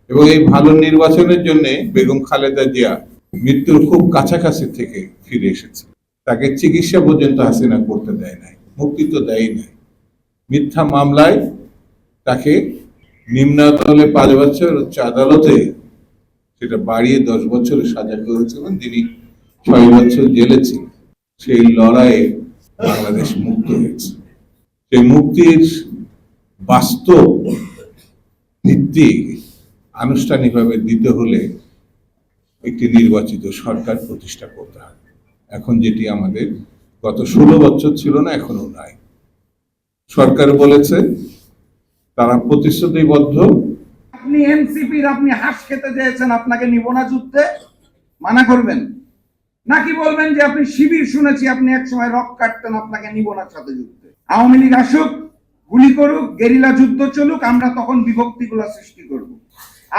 এবং এই ভালো নির্বাচনের জন্য বেগম খালেদা জিয়া মৃত্যুর খুব কাছাকাছি থেকে ফিরে এসেছে। তাকে চিকিৎসা পর্যন্ত হাসিনা করতে দেয় নাই, মুক্তি তো দেয় নাই। মিথ্যা মামলায় তাকে নিম্ন আদালতে 5 বছর, উচ্চ আদালতে সেটা বাড়িয়ে 10 বছরের সাজা করেছিলেন, তিনি 6 বছর জেলে ছিলেন। সেই লড়াইয়ে বাংলাদেশ মুক্ত হয়েছে। সেই মুক্তির বাস্তব ভিত্তি আনুষ্ঠানিকভাবে দিতে হলে একটি নির্বাচিত সরকার প্রতিষ্ঠা করতে হবে। এখন যেটি আমাদের গত 16 বছর ছিল না, এখনো নাই। সরকার বলেছে তারা প্রতিশ্রুতিবদ্ধ। আপনি এনসিপির আপনি হাঁস খেতে চেয়েছেন, আপনাকে নিব না যুদ্ধে, মানা করবেন নাকি বলবেন যে আপনি শিবির শুনেছি আপনি এক সময় রক কাটতেন, আপনাকে নিব না সাথে যুদ্ধে? আওয়ামী লীগ আসুক, গুলি করুক, গেরিলা যুদ্ধ চলুক, আমরা তখন বিভক্তিগুলো সৃষ্টি করব।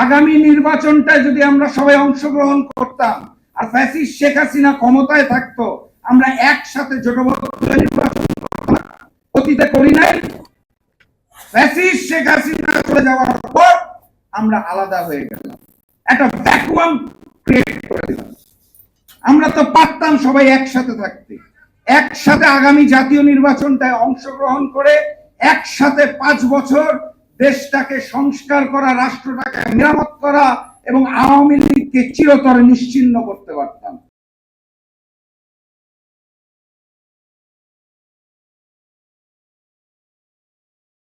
আগামী নির্বাচনটায় যদি আমরা সবাই অংশগ্রহণ করতাম আর ফ্যাসিস্ট শেখ হাসিনা ক্ষমতায় থাকতো, আমরা একসাথে জোটবদ্ধ নির্বাচন অতীতে করি নাই। ফ্যাসিস্ট শেখ হাসিনা চলে যাওয়ার পর আমরা আলাদা হয়ে গেলাম, একটা ভ্যাকুয়াম ক্রিয়েট করে দিলাম। আমরা তো পারতাম সবাই একসাথে থাকতে, একসাথে আগামী জাতীয় নির্বাচনটায় অংশগ্রহণ করে একসাথে 5 বছর দেশটাকে সংস্কার করা, রাষ্ট্রটাকে মেরামত করা এবং আওয়ামী লীগকে চিরতরে নিশ্চিহ্ন করতে পারতাম।